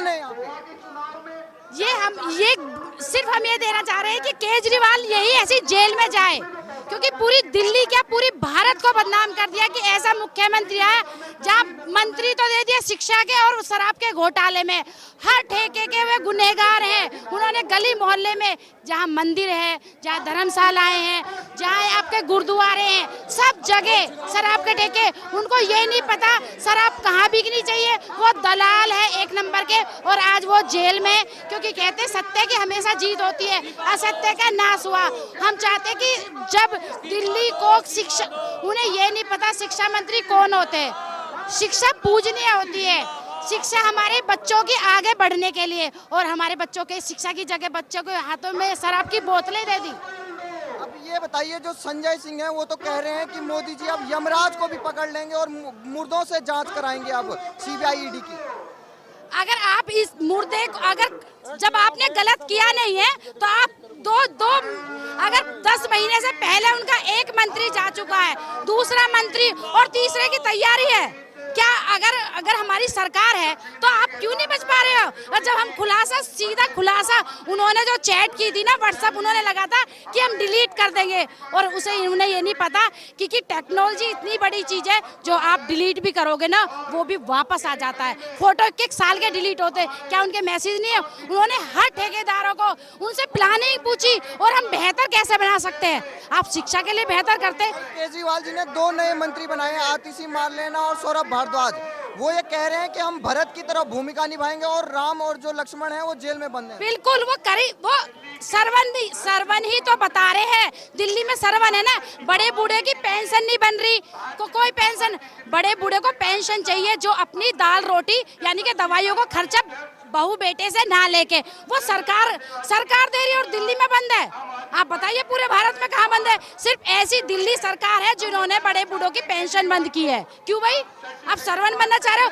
कौन है यहाँ पे? ये सिर्फ हम ये देना चाह रहे हैं कि केजरीवाल यही ऐसी जेल में जाए, क्योंकि पूरी दिल्ली क्या पूरी भारत को बदनाम कर दिया कि ऐसा मुख्यमंत्री है जहाँ मंत्री तो दे दिया शिक्षा के और शराब के घोटाले में, हर ठेके के वे गुनहगार हैं। उन्होंने गली मोहल्ले में जहाँ मंदिर है, जहाँ धर्मशालाएं हैं, जहाँ आपके गुरुद्वारे हैं, सब जगह शराब के ठेके। उनको ये नहीं पता शराब कहाँ बिकनी चाहिए, वो दलाल है एक नंबर के, और आज वो जेल में, क्योंकि कहते सत्य की हमेशा जीत होती है, असत्य का नाश हुआ। हम चाहते कि जब दिल्ली को शिक्षा, उन्हें ये नहीं पता शिक्षा मंत्री कौन होते हैं। शिक्षा पूजनीय होती है, शिक्षा हमारे बच्चों के आगे बढ़ने के लिए, और हमारे बच्चों के शिक्षा की जगह बच्चों के हाथों में शराब की बोतलें दे दी। अब ये बताइए, जो संजय सिंह है वो तो कह रहे हैं कि मोदी जी अब यमराज को भी पकड़ लेंगे और मुर्दों से जांच कराएंगे अब सीबीआई ईडी की। अगर आप इस मुर्दे को, अगर जब आपने गलत किया नहीं है तो आप दो अगर 10 महीने से पहले उनका एक मंत्री जा चुका है, दूसरा मंत्री और तीसरे की तैयारी है क्या? अगर हमारी सरकार है तो आप क्यों नहीं बच पा रहे हो? और जब हम सीधा खुलासा उन्होंने जो चैट की थी ना व्हाट्सएप, उन्होंने लगा था कि हम डिलीट कर देंगे, और उसे उन्हें ये नहीं पता कि टेक्नोलॉजी इतनी बड़ी चीज है जो आप डिलीट भी करोगे ना वो भी वापस आ जाता है। फोटो एक साल के डिलीट होते, क्या उनके मैसेज नहीं है? उन्होंने हर ठेकेदारों को उनसे प्लानिंग पूछी और हम बेहतर कैसे बना सकते हैं। आप शिक्षा के लिए बेहतर करते। केजरीवाल जी ने 2 नए मंत्री बनाए, आतिशी मारलेना और सौरभ भारद्वाज। वो ये कह रहे हैं कि हम भरत की तरह भूमिका निभाएंगे और राम और जो लक्ष्मण है वो जेल में बंद हैं। बिल्कुल, वो सरवन ही तो बता रहे हैं। दिल्ली में सरवन है ना, बड़े बूढ़े की पेंशन नहीं बन रही, कोई पेंशन, बड़े बूढ़े को पेंशन चाहिए जो अपनी दाल रोटी यानी कि दवाइयों को खर्चा बहू बेटे से ना लेके, वो सरकार दे रही है और दिल्ली में बंद है। आप बताइए पूरे भारत में कहाँ बंद है? सिर्फ ऐसी दिल्ली सरकार है जिन्होंने बड़े बूढ़ों की पेंशन बंद की है। क्यों भाई, आप सरवन बनना चाह रहे हो?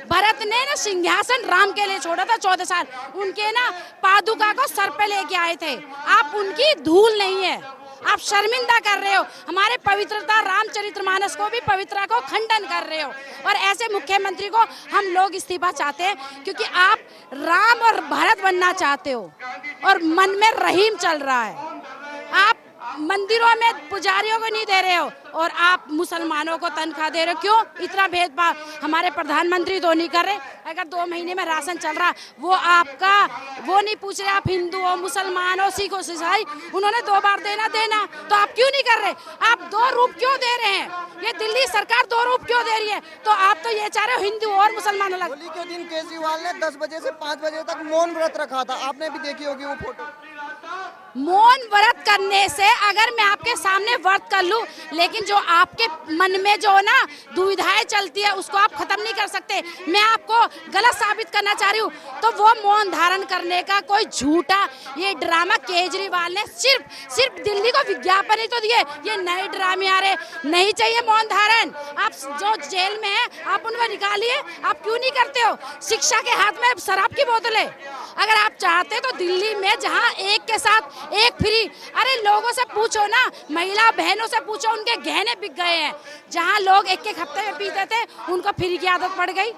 भरत ने ना सिंहासन राम के लिए छोड़ा था 14 साल, उनके ना पादुका को सर पे लेके आए थे। आप उनकी धूल नहीं है, आप शर्मिंदा कर रहे हो हमारे पवित्रता रामचरितमानस को भी पवित्रता को खंडन कर रहे हो। और ऐसे मुख्यमंत्री को हम लोग इस्तीफा चाहते हैं, क्योंकि आप राम और भरत बनना चाहते हो और मन में रहीम चल रहा है। आप मंदिरों में पुजारियों को नहीं दे रहे हो और आप मुसलमानों को तनख्वाह दे रहे हो। क्यों इतना भेदभाव? हमारे प्रधानमंत्री तो नहीं कर रहे। अगर 2 महीने में राशन चल रहा, वो आपका वो नहीं पूछ रहे आप हिंदू हो, मुसलमान हो, सिख हो, ईसाई, उन्होंने 2 बार देना, तो आप क्यों नहीं कर रहे? आप 2 रूप क्यों दे रहे हैं? ये दिल्ली सरकार 2 रूप क्यों दे रही है? तो आप तो ये चाह रहे हो हिंदू और मुसलमान अलग। होली के दिन केजरीवाल ने 10 बजे से 5 बजे तक मौन व्रत रखा था, आपने भी देखी होगी वो फोटो। मौन व्रत करने से अगर मैं आपके सामने व्रत कर लूं, लेकिन जो आपके मन में जो ना दुविधाएं चलती है उसको आप खत्म नहीं कर सकते। मैं आपको गलत साबित करना चाह रही हूँ, तो वो मौन धारण करने का कोई झूठा ये ड्रामा केजरीवाल ने सिर्फ दिल्ली को विज्ञापन ही तो दिए। ये नए ड्रामे आ रहे, नहीं चाहिए मौन धारण। आप जो जेल में है आप उनको निकालिए, आप क्यों नहीं करते हो? शिक्षा के हाथ में शराब की बोतलें, अगर आप चाहते तो दिल्ली में जहाँ एक के साथ एक फ्री, अरे लोगों से पूछो ना, महिला बहनों से पूछो, उनके गहने बिक गए हैं। जहाँ लोग एक हफ्ते में पीते थे उनको फ्री की आदत पड़ गई,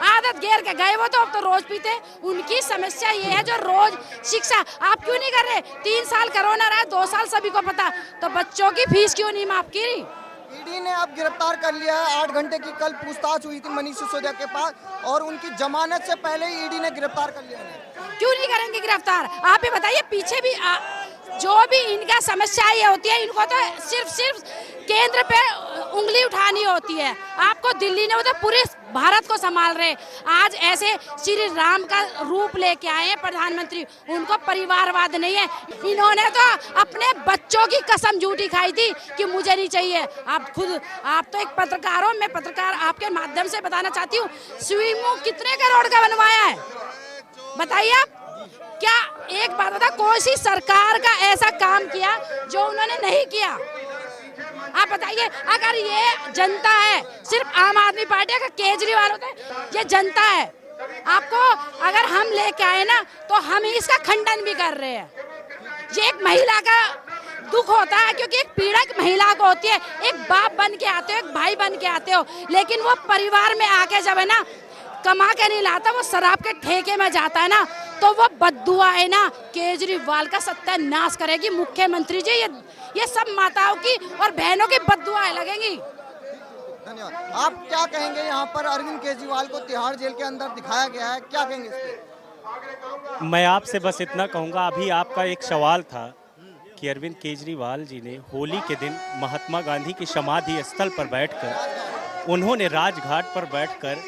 आदत घेर के गए वो तो अब तो रोज पीते। उनकी समस्या ये है जो रोज शिक्षा आप क्यों नहीं कर रहे? 3 साल कोरोना रहा, 2 साल सभी को पता, तो बच्चों की फीस क्यों नहीं माफ की? ईडी ने अब गिरफ्तार कर लिया है। 8 घंटे की कल पूछताछ हुई थी मनीष सिसोदिया के पास और उनकी जमानत से पहले ही ईडी ने गिरफ्तार कर लिया है। क्यों नहीं करेंगे गिरफ्तार? आप ही बताइए। पीछे भी जो भी इनका समस्या ये होती है, इनको तो सिर्फ केंद्र पे उंगली उठानी होती है। आपको दिल्ली ने वो तो पूरे भारत को संभाल रहे। आज ऐसे श्री राम का रूप लेके आए हैं प्रधानमंत्री, उनको परिवारवाद नहीं है। इन्होंने तो अपने बच्चों की कसम झूठी खाई थी कि मुझे नहीं चाहिए। आप तो एक पत्रकार हो, मैं पत्रकार आपके माध्यम से बताना चाहती हूँ, स्वीमो कितने करोड़ का बनवाया है बताइए आप? क्या एक बात बता, कोई सी सरकार का ऐसा काम किया जो उन्होंने नहीं किया? आप बताइए। अगर ये जनता है, सिर्फ आम आदमी पार्टी का केजरीवाल होता है, ये जनता है। आपको अगर हम लेके आए ना तो हम इसका खंडन भी कर रहे हैं। ये एक महिला का दुख होता है, क्योंकि एक पीड़क महिला को होती है। एक बाप बन के आते हो, एक भाई बन के आते हो, लेकिन वो परिवार में आके जब है ना कमा के नहीं लाता, वो शराब के ठेके में जाता है ना, तो वो बद्दुआ है ना केजरीवाल का सत्यानाश करेगी मुख्यमंत्री जी। ये सब माताओं की और बहनों की बद्दुआएं लगेंगी। धन्यवाद। आप क्या कहेंगे, यहाँ पर अरविंद केजरीवाल को तिहाड़ जेल के अंदर दिखाया गया है, क्या कहेंगे इस पे? मैं आपसे बस इतना कहूँगा, अभी आपका एक सवाल था कि अरविंद केजरीवाल जी ने होली के दिन महात्मा गांधी की समाधि स्थल पर बैठकर, उन्होंने राजघाट पर बैठकर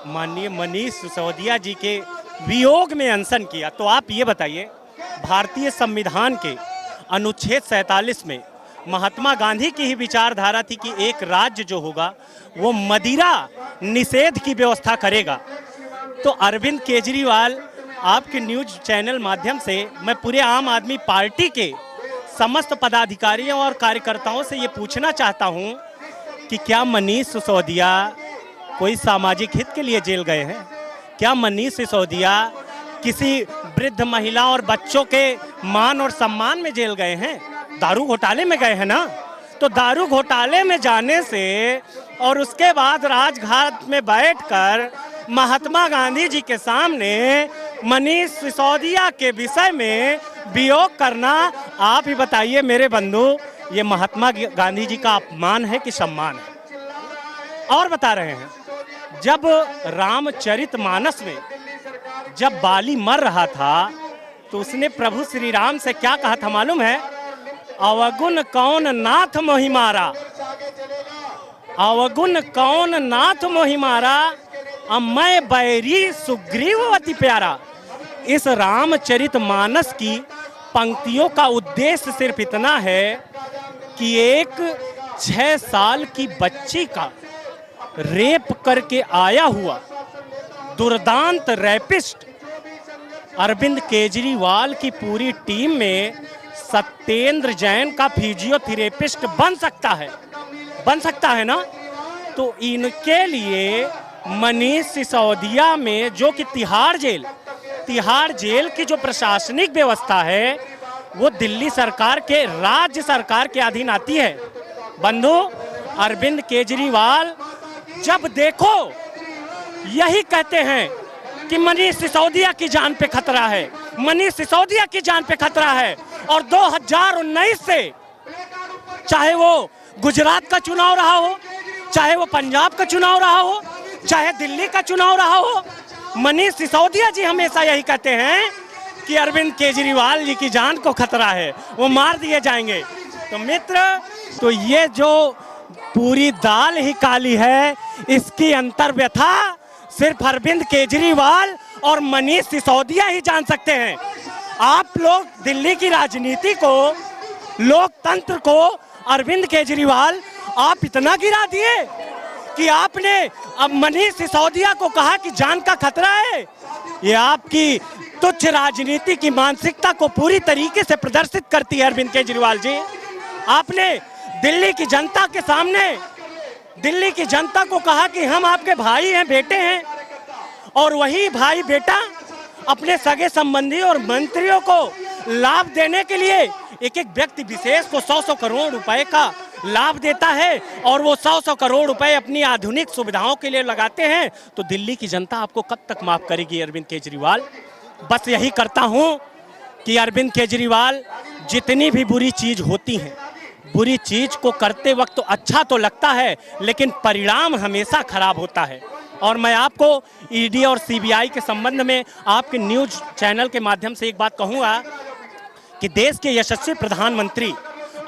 माननीय मनीष सिसोदिया जी के वियोग में अनशन किया। तो आप ये बताइए, भारतीय संविधान के अनुच्छेद 47 में महात्मा गांधी की ही विचारधारा थी कि एक राज्य जो होगा वो मदिरा निषेध की व्यवस्था करेगा। तो अरविंद केजरीवाल, आपके न्यूज चैनल माध्यम से मैं पूरे आम आदमी पार्टी के समस्त पदाधिकारियों और कार्यकर्ताओं से ये पूछना चाहता हूँ कि क्या मनीष सिसोदिया कोई सामाजिक हित के लिए जेल गए हैं? क्या मनीष सिसोदिया किसी वृद्ध महिला और बच्चों के मान और सम्मान में जेल गए हैं? दारू घोटाले में गए हैं ना? तो दारू घोटाले में जाने से और उसके बाद राजघाट में बैठकर महात्मा गांधी जी के सामने मनीष सिसोदिया के विषय में वियोग करना, आप ही बताइए मेरे बंधु, ये महात्मा गांधी जी का अपमान है कि सम्मान है? और बता रहे हैं, जब रामचरितमानस में जब बाली मर रहा था तो उसने प्रभु श्री राम से क्या कहा था मालूम है? अवगुण कौन नाथ मोहि मारा, अवगुण कौन नाथ मोहि मारा, मैं बैरी सुग्रीव अति प्यारा। इस रामचरितमानस की पंक्तियों का उद्देश्य सिर्फ इतना है कि एक 6 साल की बच्ची का रेप करके आया हुआ दुर्दांत रैपिस्ट अरविंद केजरीवाल की पूरी टीम में सत्येंद्र जैन का फिजियोथेरेपिस्ट बन सकता है ना? तो इनके लिए मनीष सिसोदिया में जो कि तिहाड़ जेल की जो प्रशासनिक व्यवस्था है वो दिल्ली सरकार के, राज्य सरकार के अधीन आती है। बंधु, अरविंद केजरीवाल जब देखो यही कहते हैं कि मनीष सिसोदिया की जान पे खतरा है, मनीष सिसोदिया की जान पे खतरा है। और 2019 से चाहे वो गुजरात का चुनाव रहा हो, चाहे वो पंजाब का चुनाव रहा हो, चाहे दिल्ली का चुनाव रहा हो, मनीष सिसोदिया जी हमेशा यही कहते हैं कि अरविंद केजरीवाल जी की जान को खतरा है, वो मार दिए जाएंगे। तो मित्र, तो ये जो पूरी दाल ही काली है, इसकी अंतर व्यथा सिर्फ अरविंद केजरीवाल और मनीष सिसोदिया ही जान सकते हैं। आप लोग दिल्ली की राजनीति को, लोकतंत्र को, अरविंद केजरीवाल आप इतना गिरा दिए कि आपने अब मनीष सिसोदिया को कहा कि जान का खतरा है। ये आपकी तुच्छ राजनीति की मानसिकता को पूरी तरीके से प्रदर्शित करती है अरविंद केजरीवाल जी। आपने दिल्ली की जनता के सामने, दिल्ली की जनता को कहा कि हम आपके भाई हैं, बेटे हैं, और वही भाई बेटा अपने सगे संबंधी और मंत्रियों को लाभ देने के लिए एक एक व्यक्ति विशेष को 100-100 करोड़ रुपए का लाभ देता है और वो 100-100 करोड़ रुपए अपनी आधुनिक सुविधाओं के लिए लगाते हैं। तो दिल्ली की जनता आपको कब तक माफ करेगी अरविंद केजरीवाल? बस यही करता हूं कि अरविंद केजरीवाल, जितनी भी बुरी चीज होती है, बुरी चीज को करते वक्त तो अच्छा तो लगता है, लेकिन परिणाम हमेशा खराब होता है। और मैं आपको ईडी और सीबीआई के संबंध में आपके न्यूज चैनल के माध्यम से एक बात कहूँगा कि देश के यशस्वी प्रधानमंत्री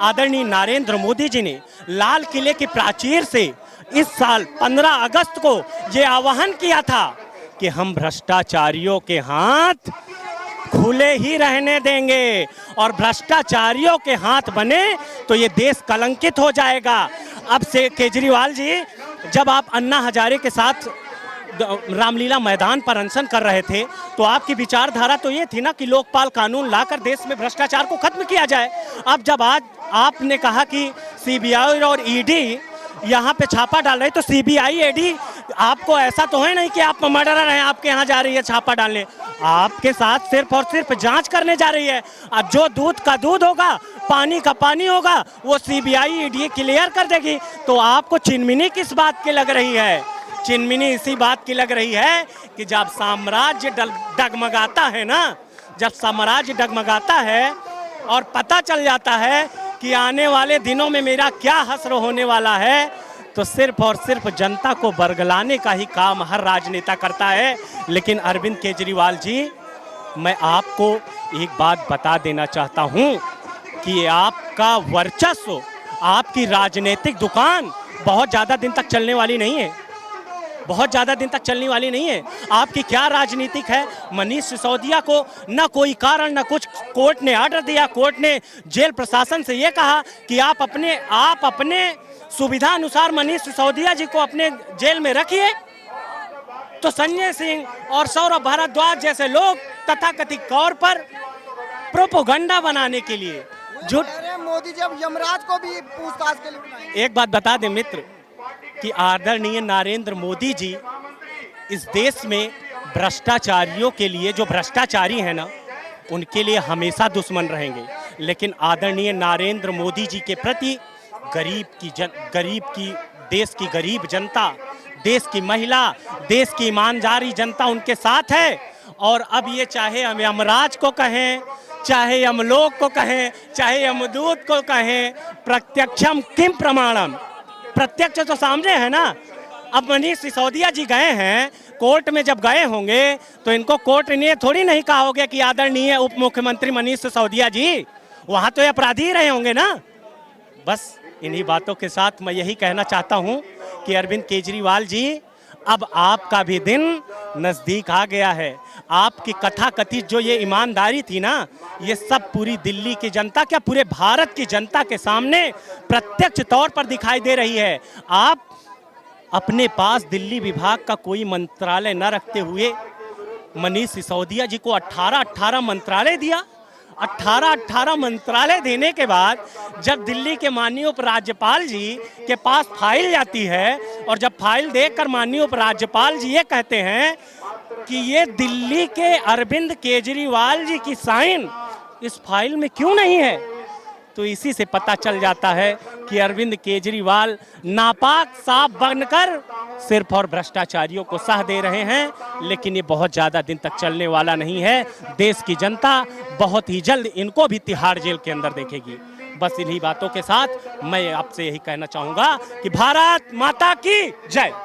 आदरणीय नरेंद्र मोदी जी ने लाल किले की प्राचीर से इस साल 15 अगस्त को ये आह्वान किया था कि हम भ्रष्टाचारियों के हाथ खुले ही रहने देंगे, और भ्रष्टाचारियों के हाथ बने तो ये देश कलंकित हो जाएगा। अब से केजरीवाल जी, जब आप अन्ना हजारे के साथ रामलीला मैदान पर अनशन कर रहे थे तो आपकी विचारधारा तो ये थी ना कि लोकपाल कानून लाकर देश में भ्रष्टाचार को खत्म किया जाए। अब जब आज आपने कहा कि सीबीआई और ईडी यहाँ पे छापा डाल रहे, तो सीबीआई ईडी आपको ऐसा तो है नहीं कि आप मर्डरर हैं, आपके यहाँ जा रही है छापा डालने, आपके साथ सिर्फ और सिर्फ जांच करने जा रही है। अब जो दूध का दूध होगा, पानी का पानी होगा, वो सीबीआई ईडी क्लियर कर देगी। तो आपको चिनमिनी किस बात की लग रही है? चिनमिनी इसी बात की लग रही है कि जब साम्राज्य डगमगाता है ना, जब साम्राज्य डगमगाता है और पता चल जाता है कि आने वाले दिनों में मेरा क्या हश्र होने वाला है, तो सिर्फ और सिर्फ जनता को बरगलाने का ही काम हर राजनेता करता है। लेकिन अरविंद केजरीवाल जी, मैं आपको एक बात बता देना चाहता हूं कि आपका वर्चस्व, आपकी राजनीतिक दुकान बहुत ज़्यादा दिन तक चलने वाली नहीं है, बहुत ज़्यादा दिन तक चलने वाली नहीं है। आपकी क्या राजनीतिक है? मनीष सिसोदिया को ना कोई कारण ना कुछ, कोर्ट ने ऑर्डर दिया, कोर्ट ने जेल प्रशासन से ये कहा कि आप अपने सुविधा अनुसार मनीष सिसोदिया जी को अपने जेल में रखिए, तो संजय सिंह और सौरभ भारद्वाज जैसे लोग तथाकथित तौर पर प्रोपोगंडा बनाने के लिए जो कह रहे हैं मोदी जी अब यमराज को भी पूछताछ के लिए बुलाएंगे। एक बात बता दें मित्र कि आदरणीय नरेंद्र मोदी जी इस देश में भ्रष्टाचारियों के लिए, जो भ्रष्टाचारी है ना, उनके लिए हमेशा दुश्मन रहेंगे। लेकिन आदरणीय नरेंद्र मोदी जी के प्रति देश की गरीब जनता, देश की महिला, देश की ईमानदारी जनता उनके साथ है। और अब ये चाहे हम यमराज को कहें, चाहे यमलोक को कहें, चाहे यमदूत को कहें, प्रत्यक्षम किम प्रमाणम, प्रत्यक्ष तो सामने है ना। अब मनीष सिसोदिया जी गए हैं कोर्ट में, जब गए होंगे तो इनको कोर्ट ने थोड़ी नहीं कहा होगा कि आदरणीय उप मुख्यमंत्री मनीष सिसोदिया जी, वहाँ तो ये अपराधी रहे होंगे ना। बस इन्हीं बातों के साथ मैं यही कहना चाहता हूँ कि अरविंद केजरीवाल जी, अब आपका भी दिन नज़दीक आ गया है। आपकी कथाकथित जो ये ईमानदारी थी ना, ये सब पूरी दिल्ली की जनता, क्या पूरे भारत की जनता के सामने प्रत्यक्ष तौर पर दिखाई दे रही है। आप अपने पास दिल्ली विभाग का कोई मंत्रालय न रखते हुए मनीष सिसोदिया जी को 18 मंत्रालय दिया। 18 मंत्रालय देने के बाद जब दिल्ली के माननीय उपराज्यपाल जी के पास फाइल जाती है, और जब फाइल देखकर माननीय उपराज्यपाल जी ये कहते हैं कि ये दिल्ली के अरविंद केजरीवाल जी की साइन इस फाइल में क्यों नहीं है, तो इसी से पता चल जाता है कि अरविंद केजरीवाल नापाक सांप बनकर सिर्फ और भ्रष्टाचारियों को साथ दे रहे हैं। लेकिन ये बहुत ज़्यादा दिन तक चलने वाला नहीं है। देश की जनता बहुत ही जल्द इनको भी तिहाड़ जेल के अंदर देखेगी। बस इन्हीं बातों के साथ मैं आपसे यही कहना चाहूँगा कि भारत माता की जय।